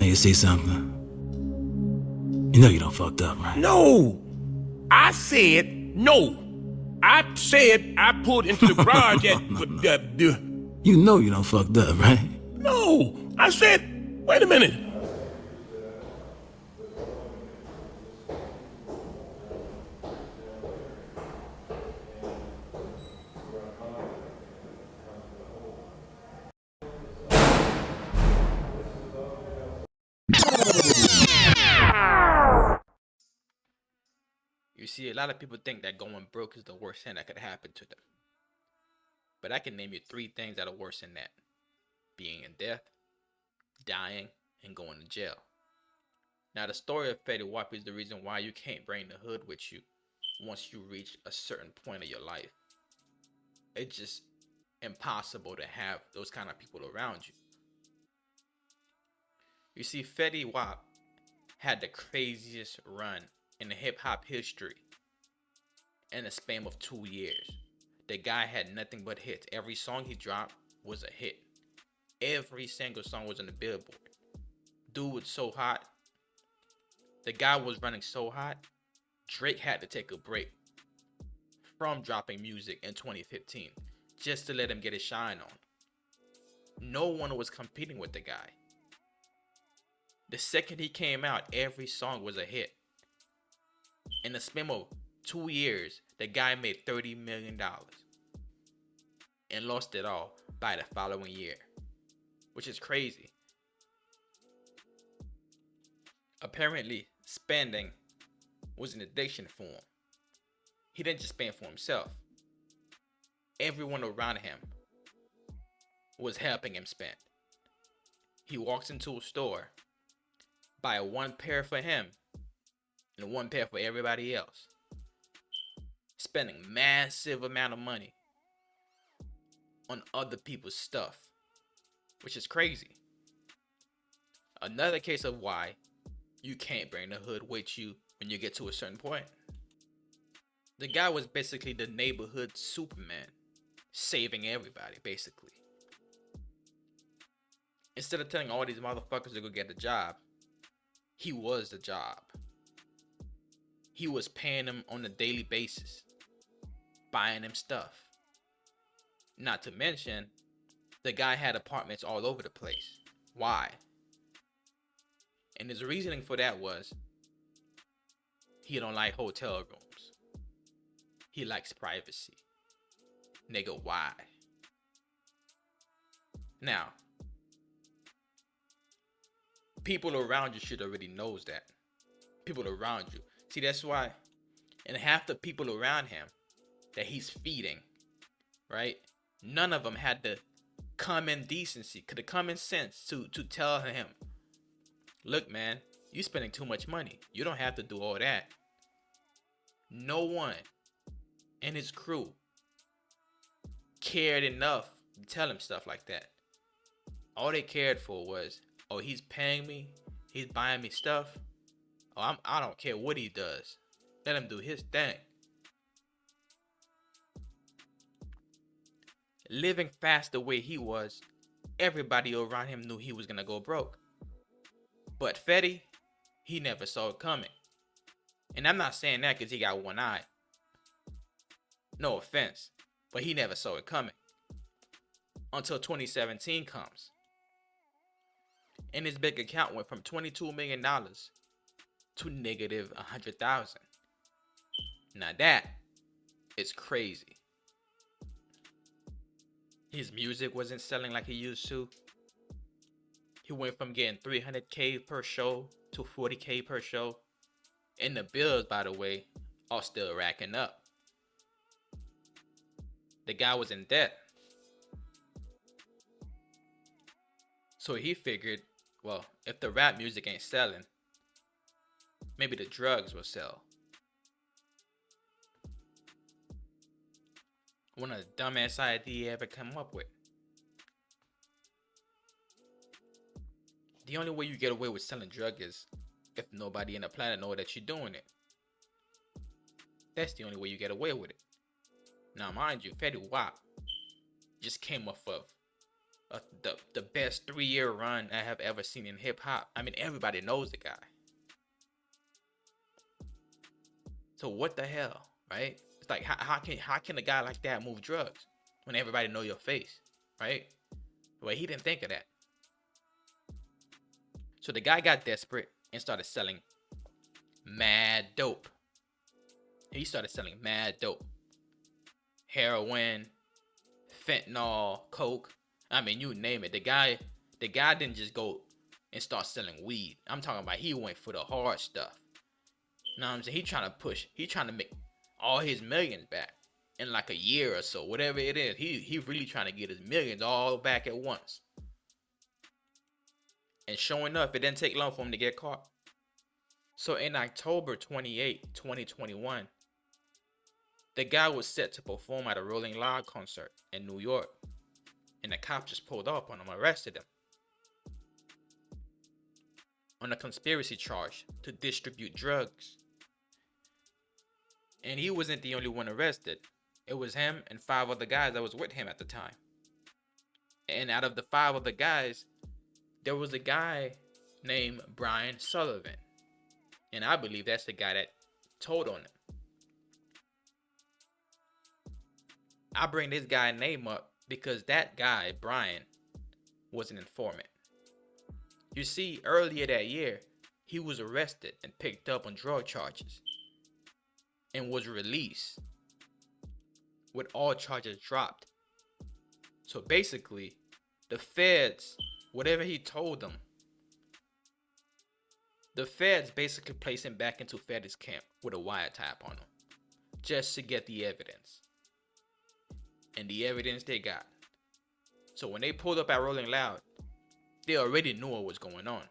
Now you see something? You know you done fucked up, right? No! I said no. I said I pulled into the garage You know you done fucked up, right? No! I said, wait a minute. You see, a lot of people think that going broke is the worst thing that could happen to them. But I can name you 3 things that are worse than that: being in death, dying, and going to jail. Now, the story of Fetty Wap is the reason why you can't bring the hood with you once you reach a certain point of your life. It's just impossible to have those kind of people around you. You see, Fetty Wap had the craziest run in the hip hop history in a span of 2 years. The guy had nothing but hits. Every song he dropped was a hit. Every single song was on the Billboard. Dude was so hot. The guy was running so hot, Drake had to take a break from dropping music in 2015 just to let him get his shine on. No one was competing with the guy. The second he came out, every song was a hit. In the span of 2 years, the guy made $30 million and lost it all by the following year, which is crazy. Apparently, spending was an addiction for him. He didn't just spend for himself. Everyone around him was helping him spend. He walks into a store, buy one pair for him and one pair for everybody else, spending massive amount of money on other people's stuff, which is crazy. Another case of why you can't bring the hood with you when you get to a certain point. The guy was basically the neighborhood Superman, saving everybody, basically. Instead of telling all these motherfuckers to go get a job, he was the job. He was paying them on a daily basis, buying them stuff. Not to mention, the guy had apartments all over the place. Why? And his reasoning for that was, he don't like hotel rooms. He likes privacy. Nigga, why? Now, people around you should already knows that. People around you. See, that's why, and half the people around him that he's feeding, right? None of them had the common decency, the common sense to tell him, look, man, you spending too much money. You don't have to do all that. No one in his crew cared enough to tell him stuff like that. All they cared for was, oh, he's paying me, he's buying me stuff. Oh, I don't care what he does. Let him do his thing. Living fast the way he was, everybody around him knew he was gonna go broke. But Fetty, he never saw it coming. And I'm not saying that because he got one eye. No offense, but he never saw it coming. Until 2017 comes. And his bank account went from $22 million to negative 100,000. Now that is crazy. His music wasn't selling like he used to. He went from getting 300K per show to 40K per show. And the bills, by the way, are still racking up. The guy was in debt. So he figured, well, if the rap music ain't selling, maybe the drugs will sell. One of the dumbest ideas he ever come up with. The only way you get away with selling drugs is if nobody in the planet know that you're doing it. That's the only way you get away with it. Now, mind you, Fetty Wap just came off of the best 3-year run I have ever seen in hip hop. I mean, everybody knows the guy. So what the hell, right? It's like how can a guy like that move drugs when everybody know your face, right? Well, he didn't think of that. So the guy got desperate and started selling mad dope. He started selling mad dope. Heroin, fentanyl, coke. I mean, you name it. The guy didn't just go and start selling weed. I'm talking about he went for the hard stuff. You know what I'm saying? He trying to make all his millions back in like a year or so, whatever it is. He really trying to get his millions all back at once. And sure enough, it didn't take long for him to get caught. So in October 28, 2021, the guy was set to perform at a Rolling Loud concert in New York. And the cops just pulled up on him, arrested him on a conspiracy charge to distribute drugs. And he wasn't the only one arrested. It was him and 5 other guys that was with him at the time. And out of the 5 other guys, there was a guy named Brian Sullivan. And I believe that's the guy that told on him. I bring this guy's name up because that guy, Brian, was an informant. You see, earlier that year, he was arrested and picked up on drug charges and was released with all charges dropped. So basically, the feds, whatever he told them, the feds basically placed him back into Fetty's camp with a wiretap on him just to get the evidence. And the evidence they got. So when they pulled up at Rolling Loud, they already knew what was going on.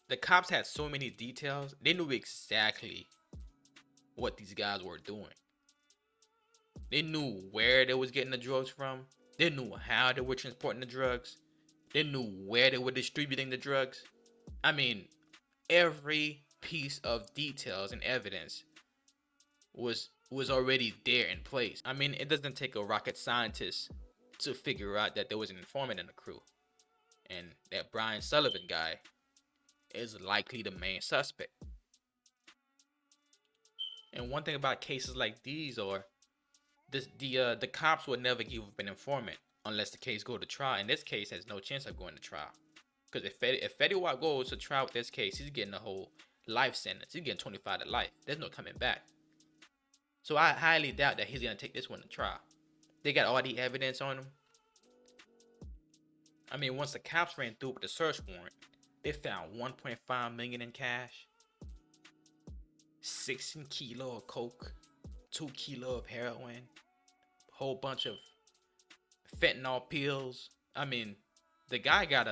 The cops had so many details, they knew exactly what these guys were doing. They knew where they was getting the drugs from. They knew how they were transporting the drugs. They knew where they were distributing the drugs. I mean, every piece of details and evidence was already there in place. I mean, it doesn't take a rocket scientist to figure out that there was an informant in the crew. And that Brian Sullivan guy is likely the main suspect. And one thing about cases like these are the cops would never give up an informant unless the case go to trial. And this case has no chance of going to trial. Because if Fetty Wap goes to trial with this case, he's getting a whole life sentence. He's getting 25 to life. There's no coming back. So I highly doubt that he's going to take this one to trial. They got all the evidence on him. I mean, once the cops ran through with the search warrant, they found 1.5 million in cash, 16 kilo of coke, 2 kilo of heroin, a whole bunch of fentanyl pills. I mean, the guy got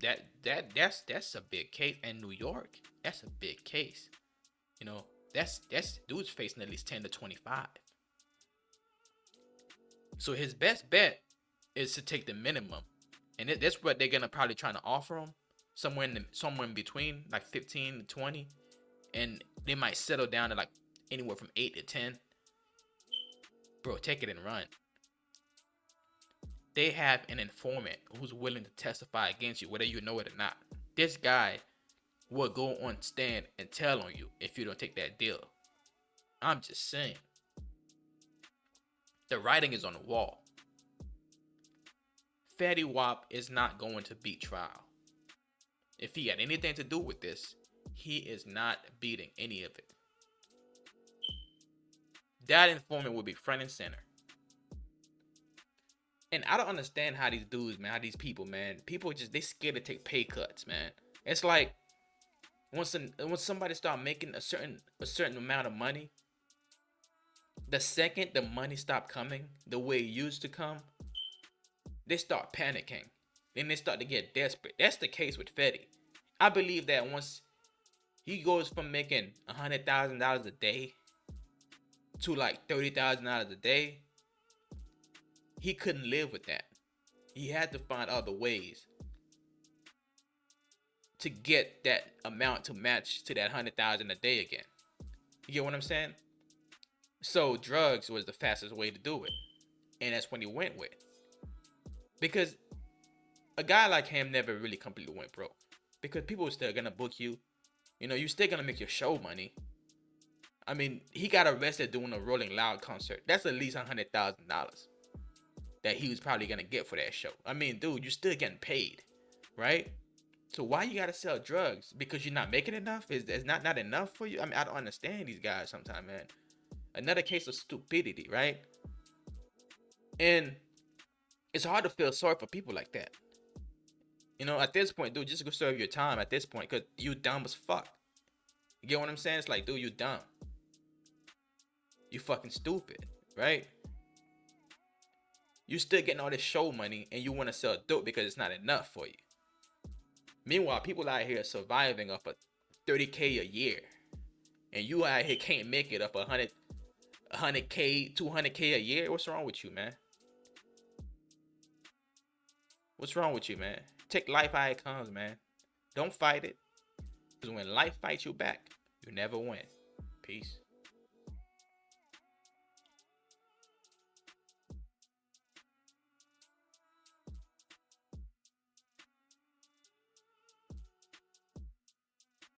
that's a big case in New York. That's a big case. You know, that's dude's facing at least 10 to 25. So his best bet is to take the minimum. And that's what they're gonna probably try to offer him, somewhere in between, like 15 to 20, and they might settle down to like anywhere from 8 to 10. Bro, take it and run. They have an informant who's willing to testify against you, whether you know it or not. This guy will go on stand and tell on you if you don't take that deal. I'm just saying. The writing is on the wall. Fetty Wap is not going to beat trial. If he had anything to do with this, he is not beating any of it. That informant will be front and center. And I don't understand how these dudes, man, how these people, man, people just, they scared to take pay cuts, man. It's like, once somebody start making a certain amount of money, the second the money stop coming the way it used to come, they start panicking. Then they start to get desperate. That's the case with Fetty. I believe that once he goes from making $100,000 a day to like $30,000 a day, he couldn't live with that. He had to find other ways to get that amount to match to that $100,000 a day again. You get what I'm saying? So drugs was the fastest way to do it. And that's when he went with. Because a guy like him never really completely went broke because people are still gonna book you. You know, you still gonna make your show money. I mean, he got arrested doing a Rolling Loud concert. That's at least $100,000 that he was probably gonna get for that show. I mean, dude, you're still getting paid, right? So why you gotta sell drugs? Because you're not making enough? Is not enough for you? I mean, I don't understand these guys sometimes, man. Another case of stupidity, right? And it's hard to feel sorry for people like that. You know, at this point, dude, just go serve your time at this point, because you dumb as fuck. You get what I'm saying? It's like, dude, you dumb. You fucking stupid, right? You still getting all this show money and you want to sell dope because it's not enough for you. Meanwhile, people out here surviving off of 30K a year. And you out here can't make it up 100K, 200K a year. What's wrong with you, man? What's wrong with you, man? Take life how it comes, man. Don't fight it. Because when life fights you back, you never win. Peace.